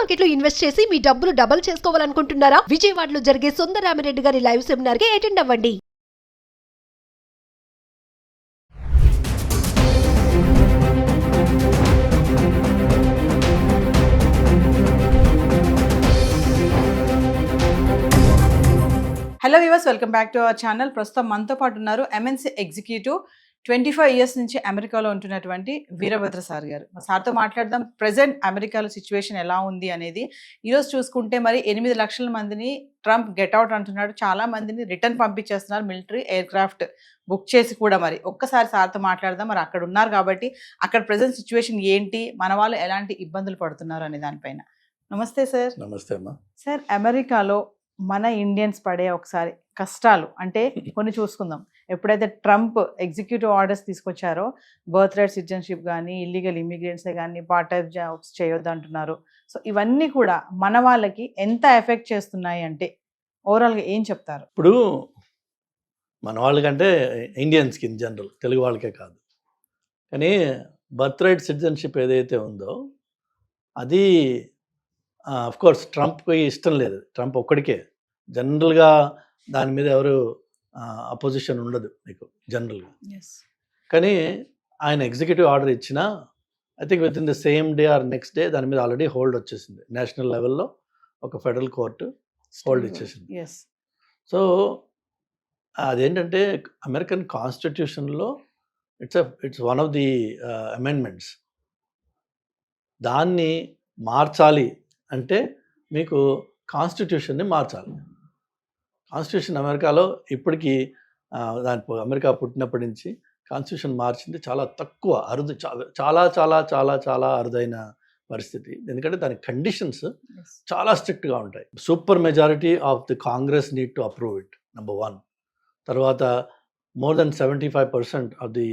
Market లో invest చేసి మీ డబ్బులు డబుల్ చేసుకోవాలనుకుంటున్నారా? విజయవాడలో జరిగే సుందరరామిరెడ్డి గారి లైవ్ సెమినార్ కి అటెండ్ అవ్వండి. Hello viewers, welcome back to our channel. ప్రస్తుతం మనతో పాటు ఉన్నారు ఎంఎన్సీ ఎగ్జిక్యూటివ్ 25 ఇయర్స్ నుంచి అమెరికాలో ఉంటున్నటువంటి వీరభద్ర సార్ గారు. సార్తో మాట్లాడదాం. ప్రజెంట్ అమెరికాలో సిచ్యువేషన్ ఎలా ఉంది అనేది. ఈరోజు చూసుకుంటే మరి 8 లక్షల మందిని ట్రంప్ గెట్అవుట్ అంటున్నాడు. చాలా మందిని రిటర్న్ పంపించేస్తున్నారు, మిలిటరీ ఎయిర్ క్రాఫ్ట్ బుక్ చేసి కూడా. మరి ఒక్కసారి సార్తో మాట్లాడదాం. మరి అక్కడ ఉన్నారు కాబట్టి అక్కడ ప్రజెంట్ సిచ్యువేషన్ ఏంటి, మన వాళ్ళు ఎలాంటి ఇబ్బందులు పడుతున్నారు అనే దానిపైన. నమస్తే సార్. నమస్తే అమ్మా. సార్, అమెరికాలో మన ఇండియన్స్ పడే ఒకసారి కష్టాలు అంటే కొన్ని చూసుకుందాం. ఎప్పుడైతే ట్రంప్ ఎగ్జిక్యూటివ్ ఆర్డర్స్ తీసుకొచ్చారో, బర్త్ రైట్ సిటిజన్షిప్ కానీ, ఇల్లీగల్ ఇమిగ్రెంట్సే కానీ పార్ట్ టైం జాబ్స్ చేయొద్దు అంటున్నారు. సో ఇవన్నీ కూడా మన వాళ్ళకి ఎంత ఎఫెక్ట్ చేస్తున్నాయి అంటే ఓవరాల్గా ఏం చెప్తారు? ఇప్పుడు మన వాళ్ళకంటే ఇండియన్స్కి ఇన్ జనరల్, తెలుగు వాళ్ళకే కాదు, కానీ బర్త్ రైట్ సిటిజన్షిప్ ఏదైతే ఉందో అది కోర్స్ ట్రంప్కి ఇష్టం లేదు. ట్రంప్ ఒక్కడికే జనరల్గా దాని మీద ఎవరు అపోజిషన్ ఉండదు మీకు జనరల్గా. కానీ ఆయన ఎగ్జిక్యూటివ్ ఆర్డర్ ఇచ్చినా I think within the same day or next day దాని మీద ఆల్రెడీ హోల్డ్ వచ్చేసింది. నేషనల్ లెవెల్లో ఒక ఫెడరల్ కోర్టు హోల్డ్ ఇచ్చేసింది. సో అదేంటంటే అమెరికన్ కాన్స్టిట్యూషన్లో it's one of the amendments. దాన్ని మార్చాలి అంటే మీకు కాన్స్టిట్యూషన్ని మార్చాలి. కాన్స్టిట్యూషన్ అమెరికాలో ఇప్పటికీ అమెరికా పుట్టినప్పటి నుంచి కాన్స్టిట్యూషన్ మార్చింది చాలా తక్కువ, అరుదు, చాలా చాలా చాలా చాలా అరుదైన పరిస్థితి. ఎందుకంటే దాని కండిషన్స్ చాలా స్ట్రిక్ట్గా ఉంటాయి. Super majority of the Congress need to approve it, number 1. తర్వాత more than 75% of the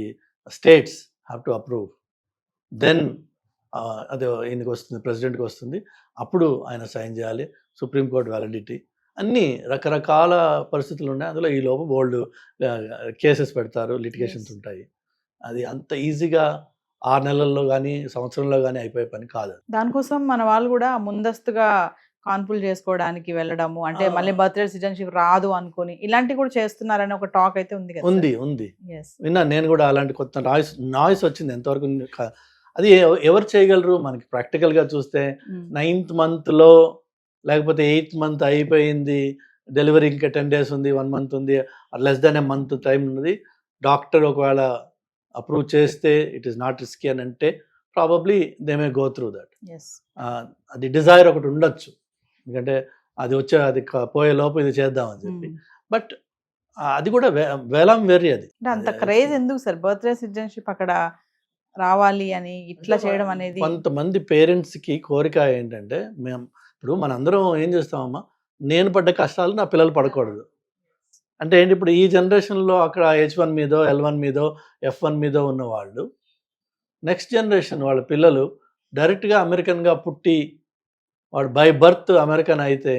states have to approve. Then అది ఈయనకి వస్తుంది, ప్రెసిడెంట్కి వస్తుంది, అప్పుడు ఆయన సైన్ చేయాలి. సుప్రీంకోర్టు వ్యాలిడిటీ, అన్నీ రకరకాల పరిస్థితులు ఉన్నాయి. అందులో ఈ లోపు బోల్డ్ కేసెస్ పెడతారు, లిటిగేషన్స్ ఉంటాయి. అది అంత ఈజీగా 6 నెలల్లో కానీ సంవత్సరంలో కానీ అయిపోయే పని కాదు. దానికోసం మన వాళ్ళు కూడా ముందస్తుగా కాన్పులు చేసుకోవడానికి వెళ్ళడము, అంటే మళ్ళీ బర్త్ రైట్ సిటిజన్షిప్ రాదు అనుకుని ఇలాంటివి కూడా చేస్తున్నారని ఒక టాక్ అయితే ఉంది కదా. ఉంది విన్నా నేను కూడా. అలాంటి కొత్త నాయిస్ వచ్చింది. ఎంతవరకు అది ఎవరు చేయగలరు? మనకి ప్రాక్టికల్గా చూస్తే 9th మంత్లో లేకపోతే 8th మంత్ అయిపోయింది, డెలివరీ ఇంకా 10 days ఉంది, 1 month ఉంది, లెస్ దాన్ ఏ మంత్ టైం ఉన్నది. డాక్టర్ ఒకవేళ అప్రూవ్ చేస్తే ఇట్ ఈస్ నాట్ రిస్కీ అని అంటే probably they may go through that. అది డిజైర్ ఒకటి ఉండొచ్చు, ఎందుకంటే అది పోయే లోపు ఇది చేద్దామని చెప్పి. బట్ అది కూడా వేలం వెర్రి. అది అంత క్రేజ్ ఎందుకు సార్ బర్త్ రైట్ సిటిజన్షిప్ అక్కడ రావాలి అని ఇట్లా చేయడం అనేది? కొంతమంది పేరెంట్స్కి కోరిక ఏంటంటే, ఇప్పుడు మనందరం ఏం చేస్తామమ్మా, నేను పడ్డ కష్టాలు నా పిల్లలు పడకూడదు అంటే ఏంటి? ఇప్పుడు ఈ జనరేషన్లో అక్కడ H1 మీదో L1 మీదో F1 మీదో ఉన్న వాళ్ళు, నెక్స్ట్ జనరేషన్ వాళ్ళ పిల్లలు డైరెక్ట్గా అమెరికన్గా పుట్టి వాడు బై బర్త్ అమెరికన్ అయితే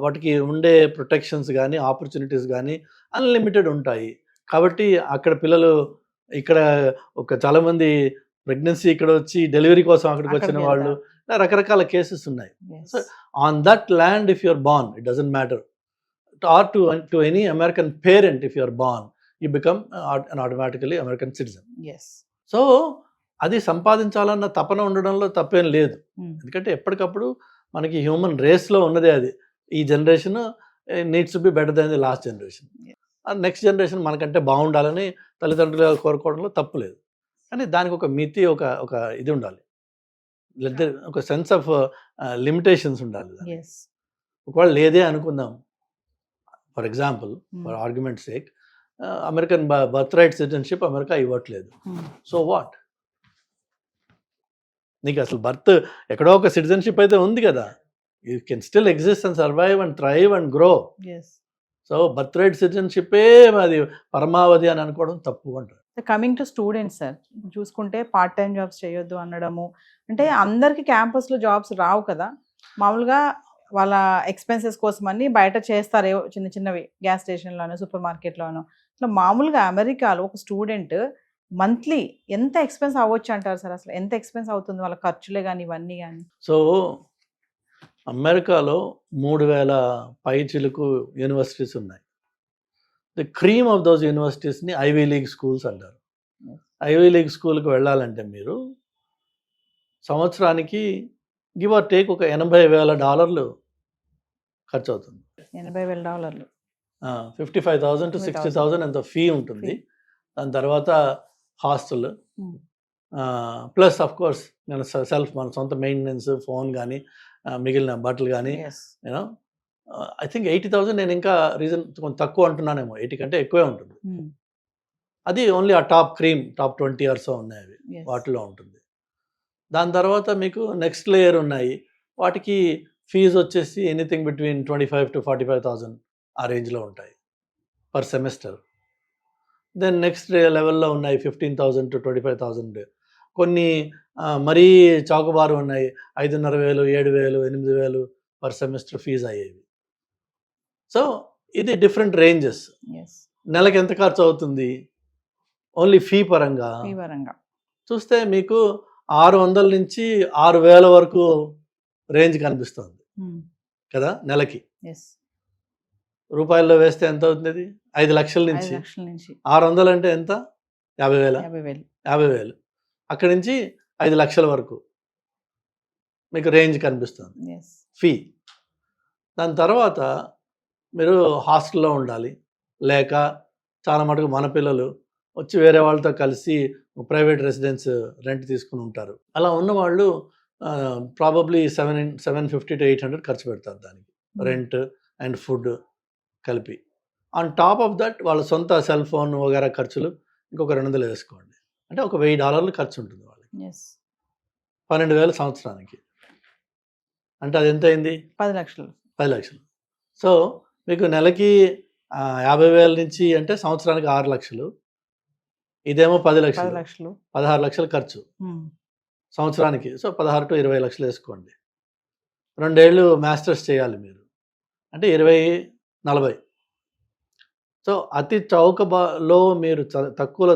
వాటికి ఉండే ప్రొటెక్షన్స్ కానీ ఆపర్చునిటీస్ కానీ అన్లిమిటెడ్ ఉంటాయి. కాబట్టి అక్కడ పిల్లలు ఇక్కడ చాలామంది ప్రెగ్నెన్సీ ఇక్కడ వచ్చి డెలివరీ కోసం అక్కడికి వచ్చిన వాళ్ళు, రకరకాల కేసెస్ ఉన్నాయి. So on that land if you're born, it doesn't matter, or to any American parent, if you're born you become an automatically American citizen. So అది సంపాదించాలన్న తపన ఉండడంలో తప్పేం లేదు. ఎందుకంటే ఎప్పటికప్పుడు మనకి హ్యూమన్ రేస్లో ఉన్నదే అది. ఈ generation needs to be better than the last generation. Next generation మనకంటే బాగుండాలని తల్లిదండ్రులు కోరుకోవడంలో తప్పు లేదు. కానీ దానికి ఒక మితి, ఒక ఇది ఉండాలి, ఒక సెన్స్ ఆఫ్ లిమిటేషన్స్ ఉండాలి. ఒకవేళ లేదే అనుకుందాం, for example, for argument sake, American birthright citizenship America ఇవ్వట్లేదు. So what? నీకు అసలు బర్త్ ఎక్కడో ఒక సిటిజన్షిప్ అయితే ఉంది కదా. You can still exist and survive and thrive and grow. So birthright సిటిజన్షిప్పే అది పరమావధి అని అనుకోవడం తప్పు అంటారు. కమింగ్ టు స్టూడెంట్స్ సార్, చూసుకుంటే పార్ట్ టైం జాబ్స్ చేయొద్దు అనడము, అంటే అందరికీ క్యాంపస్లో జాబ్స్ రావు కదా. మామూలుగా వాళ్ళ ఎక్స్పెన్సెస్ కోసం అని బయట చేస్తారు, చిన్న చిన్నవి గ్యాస్ స్టేషన్లోనో సూపర్ మార్కెట్లోనో. ఇట్లా మామూలుగా అమెరికాలో ఒక స్టూడెంట్ మంత్లీ ఎంత ఎక్స్పెన్స్ అవ్వచ్చు అంటారు సార్? అసలు ఎంత ఎక్స్పెన్స్ అవుతుంది వాళ్ళ ఖర్చులే కానీ ఇవన్నీ కానీ? సో అమెరికాలో 3000 పైచిలుకు యూనివర్సిటీస్ ఉన్నాయి. ది క్రీమ్ ఆఫ్ దోస్ యూనివర్సిటీస్ని ఐవీ లీగ్ స్కూల్స్ అంటారు. ఐవీ లీగ్ స్కూల్కి వెళ్ళాలంటే మీరు సంవత్సరానికి గివ్ ఆర్ టేక్ ఒక $80,000 ఖర్చు అవుతుంది. $80,000 $55,000 to $60,000 ఎంత ఫీ ఉంటుంది. దాని తర్వాత హాస్టల్ ప్లస్ ఆఫ్ కోర్స్ నేను సెల్ఫ్ మన సొంత మెయింటెనెన్స్, ఫోన్ కానీ మిగిలిన బట్టలు కానీ యూనో ఐ థింక్ 80,000. నేను ఇంకా రీజన్ కొంచెం తక్కువ అంటున్నానేమో, 80 కంటే ఎక్కువే ఉంటుంది. అది ఓన్లీ ఆ టాప్ 20 ఇయర్స్ ఉన్నాయి అవి, వాటిలో ఉంటుంది. దాని తర్వాత మీకు నెక్స్ట్ లేయర్ ఉన్నాయి, వాటికి ఫీజు వచ్చేసి ఎనీథింగ్ బిట్వీన్ 25,000 to 45,000 ఆ రేంజ్లో ఉంటాయి పర్ సెమిస్టర్. దెన్ నెక్స్ట్ లెవెల్లో ఉన్నాయి 15,000 to 25,000. కొన్ని మరీ చౌకబారు ఉన్నాయి, 5,500, 7,000, 8,000 పర్ సెమిస్టర్ ఫీజు అయ్యేవి. సో ఇది డిఫరెంట్ రేంజెస్. నెలకి ఎంత ఖర్చు అవుతుంది ఓన్లీ ఫీ పరంగా చూస్తే మీకు 600 నుంచి 6,000 వరకు రేంజ్ కనిపిస్తుంది కదా నెలకి. రూపాయల్లో వేస్తే ఎంత అవుతుంది? 5 లక్షల నుంచి 600 అంటే ఎంత? 50,000. అక్కడి నుంచి 5 లక్షల వరకు మీకు రేంజ్ కనిపిస్తుంది ఫీ. దాని తర్వాత మీరు హాస్టల్లో ఉండాలి, లేక చాలా మటుకు మన పిల్లలు వచ్చి వేరే వాళ్ళతో కలిసి ప్రైవేట్ రెసిడెన్స్ రెంట్ తీసుకుని ఉంటారు. అలా ఉన్నవాళ్ళు ప్రాబబ్లీ 750 to 800 ఖర్చు పెడతారు దానికి, రెంట్ అండ్ ఫుడ్ కలిపి. ఆన్ టాప్ ఆఫ్ దట్ వాళ్ళ సొంత సెల్ ఫోన్ వగేరా ఖర్చులు ఇంకొక 200 వేసుకోండి, అంటే ఒక $1,000 ఖర్చు ఉంటుంది వాళ్ళకి. 12,000 సంవత్సరానికి, అంటే అది ఎంత అయింది? 10 లక్షలు. సో మీకు నెలకి 50,000 నుంచి అంటే సంవత్సరానికి 6 లక్షలు. ఇదేమో 10 లక్షలు, 16 లక్షలు ఖర్చు సంవత్సరానికి. సో 16 to 20 లక్షలు వేసుకోండి. 2 ఏళ్ళు మాస్టర్స్ చేయాలి మీరు, అంటే 20-40. సో అతి చౌకలో మీరు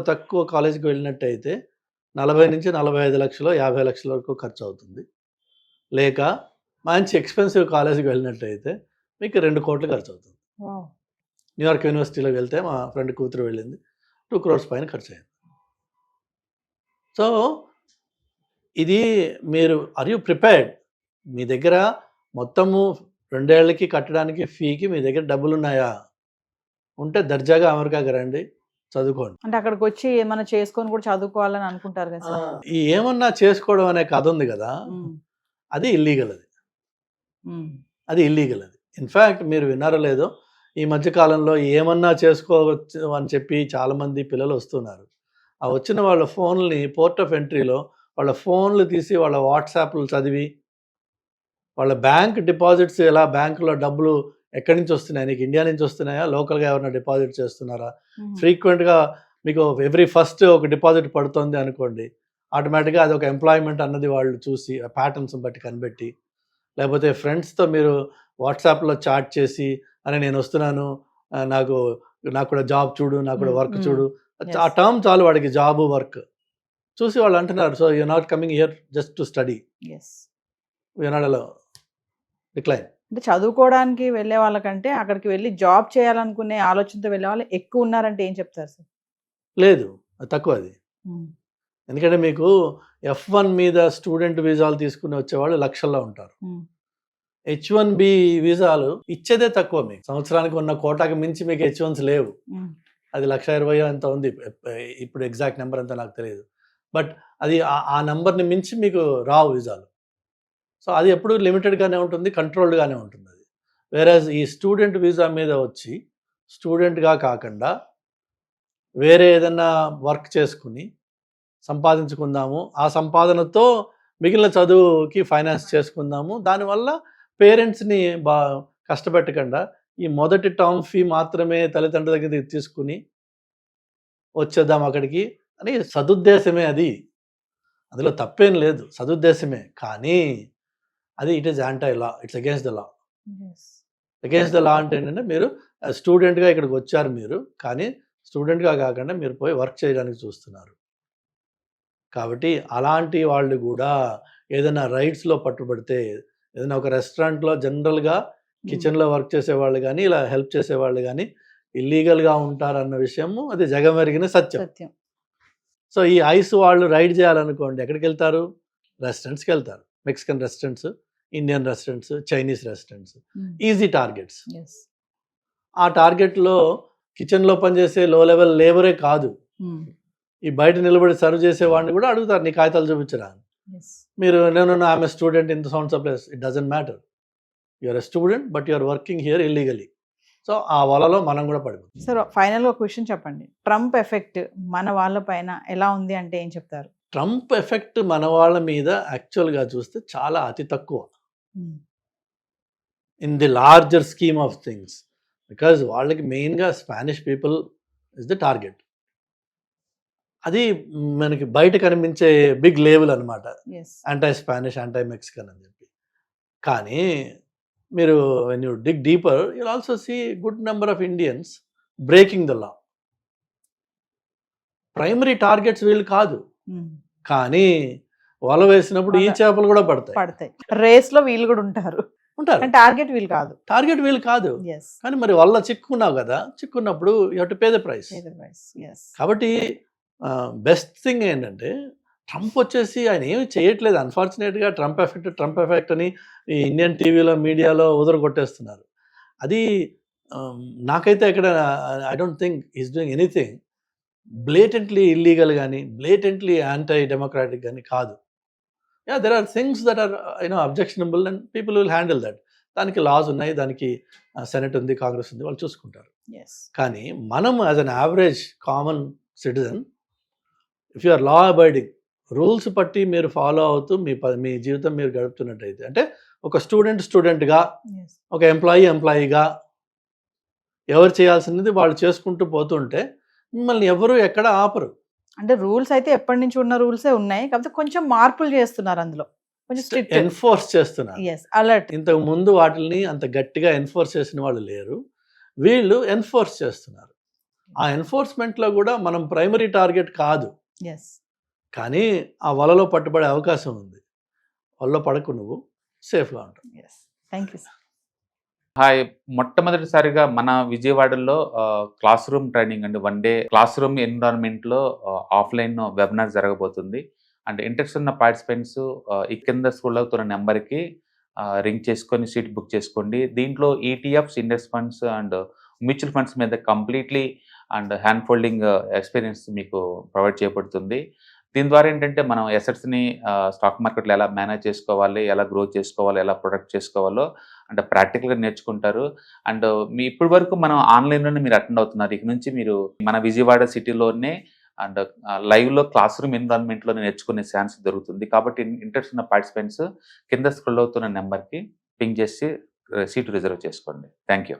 తక్కువ కాలేజీకి వెళ్ళినట్టయితే 40 నుంచి 45 లక్షలు, 50 లక్షల వరకు ఖర్చు అవుతుంది. లేక మంచి ఎక్స్పెన్సివ్ కాలేజీకి వెళ్ళినట్టయితే మీకు 2 కోట్లు ఖర్చు అవుతుంది. న్యూయార్క్ యూనివర్సిటీలోకి వెళ్తే మా ఫ్రెండ్ కూతురు వెళ్ళింది, 2 crores పైన ఖర్చు అయింది. సో ఇది మీరు ఆర్ యూ ప్రిపేర్డ్? మీ దగ్గర మొత్తము 2 ఏళ్ళకి కట్టడానికి ఫీకి మీ దగ్గర డబ్బులు ఉన్నాయా? ఉంటే దర్జాగా అమెరికాకి రండి, చదువుకోండి. అంటే అక్కడికి వచ్చి ఏమన్నా చేసుకొని కూడా చదువుకోవాలని అనుకుంటారు కదా. ఈ ఏమన్నా చేసుకోవడం అనే కథ ఉంది కదా, అది ఇల్లీగల్. అది ఇల్లీగల్. ఇన్ఫ్యాక్ట్ మీరు విన్నారో లేదో, ఈ మధ్య కాలంలో ఏమన్నా చేసుకోవచ్చు అని చెప్పి చాలామంది పిల్లలు వస్తున్నారు. ఆ వచ్చిన వాళ్ళ ఫోన్లని పోర్ట్ ఆఫ్ ఎంట్రీలో వాళ్ళ ఫోన్లు తీసి వాళ్ళ వాట్సాప్లు చదివి, వాళ్ళ బ్యాంక్ డిపాజిట్స్ ఎలా బ్యాంకులో డబ్బులు ఎక్కడి నుంచి వస్తున్నాయి, నీకు ఇండియా నుంచి వస్తున్నాయా, లోకల్గా ఎవరైనా డిపాజిట్ చేస్తున్నారా, ఫ్రీక్వెంట్గా మీకు ఎవ్రీ ఫస్ట్ ఒక డిపాజిట్ పడుతుంది అనుకోండి, ఆటోమేటిక్గా అది ఒక ఎంప్లాయ్మెంట్ అన్నది వాళ్ళు చూసి ఆ ప్యాటర్న్స్ బట్టి కనిపెట్టి, లేకపోతే ఫ్రెండ్స్తో మీరు వాట్సాప్లో చాట్ చేసి అని నేను వస్తున్నాను, నాకు కూడా జాబ్ చూడు, నాకు కూడా వర్క్ చూడు, ఆ టర్మ్ చాలు వాడికి, జాబ్ వర్క్ చూసి వాళ్ళు అంటున్నారు, so you not coming here just to study, you not allow decline. అంటే చదువుకోవడానికి వెళ్ళే వాళ్ళకంటే అక్కడికి వెళ్ళి జాబ్ చేయాలనుకునే ఆలోచనతో వెళ్ళే వాళ్ళు ఎక్కువ ఉన్నారంటే ఏం చెప్తారు సార్? లేదు, తక్కువ అది. ఎందుకంటే మీకు F1 మీద స్టూడెంట్ వీసాలు తీసుకుని వచ్చేవాళ్ళు లక్షల్లో ఉంటారు. H1B వీసాలు ఇచ్చేదే తక్కువ, మీకు సంవత్సరానికి ఉన్న కోటాకి మించి మీకు H1s లేవు. అది 1,20,000 ఎంత ఉంది ఇప్పుడు, ఎగ్జాక్ట్ నెంబర్ అంతా నాకు తెలియదు, బట్ అది ఆ నెంబర్ని మించి మీకు రావు వీసాలు. సో అది ఎప్పుడు లిమిటెడ్గానే ఉంటుంది, కంట్రోల్డ్గానే ఉంటుంది అది. వేరేజ్ ఈ స్టూడెంట్ వీసా మీద వచ్చి స్టూడెంట్గా కాకుండా వేరే ఏదన్నా వర్క్ చేసుకుని సంపాదించుకుందాము, ఆ సంపాదనతో మిగిలిన చదువుకి ఫైనాన్స్ చేసుకుందాము, దానివల్ల పేరెంట్స్ని కష్టపెట్టకుండా ఈ మొదటి టర్మ్ ఫీ మాత్రమే తల్లిదండ్రుల దగ్గర తీసుకుని వచ్చేద్దాం అక్కడికి అని సదుద్దేశమే అది. అందులో తప్పేం లేదు, సదుద్దేశమే. కానీ అది it is anti law, it's against the law. Against the law అంటే ఏంటంటే, మీరు స్టూడెంట్గా ఇక్కడికి వచ్చారు మీరు, కానీ స్టూడెంట్గా కాకుండా మీరు పోయి వర్క్ చేయడానికి చూస్తున్నారు. కాబట్టి అలాంటి వాళ్ళు కూడా ఏదైనా రైట్స్లో పట్టుబడితే ఏదైనా ఒక రెస్టారెంట్లో జనరల్గా కిచెన్లో వర్క్ చేసేవాళ్ళు కానీ ఇలా హెల్ప్ చేసేవాళ్ళు కానీ ఇల్లీగల్గా ఉంటారన్న విషయము అది జగమెరిగిన సత్యం. సత్యం. సో ఈ ఐస్ వాళ్ళు రైడ్ చేయాలనుకోండి ఎక్కడికి వెళ్తారు? రెస్టారెంట్స్కి వెళ్తారు. Mexican restaurants, Indian restaurants, Chinese restaurants, easy targets. ఆ టార్గెట్లో కిచెన్లో పనిచేసే లో లెవెల్ లేబరే కాదు, ఈ బయట నిలబడి సర్వ్ చేసే వాడిని కూడా అడుగుతారు, నీ కాగితాలు చూపించరా అని. మీరు నేను ఆమె student in the sounds of place, it doesn't matter, you're a student but you're working here illegally. So ఆ వలలో మనం కూడా పడిపోతాం. సార్ ఫైనల్గా ఒక క్వశ్చన్ చెప్పండి, ట్రంప్ ఎఫెక్ట్ మన వాళ్ళ పైన ఎలా ఉంది అంటే ఏం చెప్తారు? ట్రంప్ ఎఫెక్ట్ మన వాళ్ళ మీద యాక్చువల్గా చూస్తే చాలా అతి తక్కువ in the larger scheme of things, because వాళ్ళకి మెయిన్గా Spanish people is the target. అది మనకి బయట కనిపించే బిగ్ లేబుల్ అనమాట, యాంటై స్పానిష్, యాంటై మెక్సికన్ అని చెప్పి. కానీ మీరు when you dig deeper you'll also see good number of Indians breaking the law. Primary targets వీళ్ళు కాదు, కానీ వల వేసినప్పుడు ఈ చేపలు కూడా పడతాయి. రేస్ లో వీళ్ళు కూడా ఉంటారు. టార్గెట్ వీళ్ళు కాదు, టార్గెట్ వీళ్ళు కాదు. కానీ మరి వల్ల చిక్కున్నావు కదా, చిక్కున్నప్పుడు you have to pay the price. కాబట్టి బెస్ట్ థింగ్ ఏంటంటే ట్రంప్ వచ్చేసి ఆయన ఏమి చేయట్లేదు. అన్ఫార్చునేట్గా ట్రంప్ ఎఫెక్ట్ అని ఈ ఇండియన్ టీవీలో మీడియాలో కొట్టేస్తున్నారు. అది నాకైతే ఇక్కడ I don't think is doing anything blatantly illegal కానీ బ్లేటెంట్లీ యాంటీ డెమోక్రాటిక్ కానీ కాదు. There are things that are objectionable and people will handle that. దానికి లాస్ ఉన్నాయి, దానికి సెనెట్ ఉంది, కాంగ్రెస్ ఉంది, వాళ్ళు చూసుకుంటారు. కానీ మనం as an average common citizen, if you are law abiding, rules పట్టి మీరు ఫాలో అవుతూ మీ జీవితం మీరు గడుపుతున్నట్టయితే, అంటే ఒక స్టూడెంట్గా, ఒక ఎంప్లాయీగా ఎవరు చేయాల్సినది వాళ్ళు చేసుకుంటూ పోతుంటే మిమ్మల్ని ఎవరు ఎక్కడ ఆపరు. అంటే రూల్స్ అయితే ఎప్పటి నుంచి ఉన్న రూల్సే ఉన్నాయి, కాకపోతే కొంచెం మార్పులు చేస్తున్నారు, అందులో కొంచెం స్ట్రిక్ట్ ఎన్ఫోర్స్ చేస్తున్నారు. అలర్ట్. ఇంతకు ముందు వాటిని అంత గట్టిగా ఎన్ఫోర్స్ చేసిన వాళ్ళు లేరు, వీళ్ళు ఎన్ఫోర్స్ చేస్తున్నారు. ఆ ఎన్ఫోర్స్మెంట్లో కూడా మనం ప్రైమరీ టార్గెట్ కాదు, కానీ ఆ వలలో పట్టుబడే అవకాశం ఉంది. వలలో పడకు, నువ్వు సేఫ్గా ఉంటావు. Thank you sir. హాయ్, మొట్టమొదటిసారిగా మన విజయవాడలో క్లాస్ రూమ్ ట్రైనింగ్ అండి, 1 డే క్లాస్ రూమ్ ఎన్విరాన్మెంట్లో ఆఫ్లైన్ వెబినార్ జరగబోతుంది. అండ్ ఇంట్రెస్ట్ ఉన్న పార్టిసిపెంట్స్ ఈ కింద స్కూల్లో అవుతున్న నెంబర్కి రింగ్ చేసుకొని సీట్ బుక్ చేసుకోండి. దీంట్లో ETFs, index funds and mutual funds మీద completely and hand holding experience మీకు ప్రొవైడ్ చేయబడుతుంది. దీని ద్వారా ఏంటంటే మనం ఎసెట్స్ని స్టాక్ మార్కెట్లో ఎలా మేనేజ్ చేసుకోవాలి, ఎలా గ్రో చేసుకోవాలి, ఎలా ప్రొడక్ట్ చేసుకోవాలో అంటే ప్రాక్టికల్గా నేర్చుకుంటారు. అండ్ మీ ఇప్పటి వరకు మనం ఆన్లైన్లోనే మీరు అటెండ్ అవుతున్నారు. ఇక నుంచి మీరు మన విజయవాడ సిటీలోనే అండ్ లైవ్లో క్లాస్ రూమ్ ఎన్విరాన్మెంట్లో నేర్చుకునే ఛాన్స్ దొరుకుతుంది. కాబట్టి ఇంట్రెస్ట్ ఉన్న పార్టిసిపెంట్స్ కింద స్క్రోల్ అవుతున్న నెంబర్కి పింగ్ చేసి సీటు రిజర్వ్ చేసుకోండి. Thank you.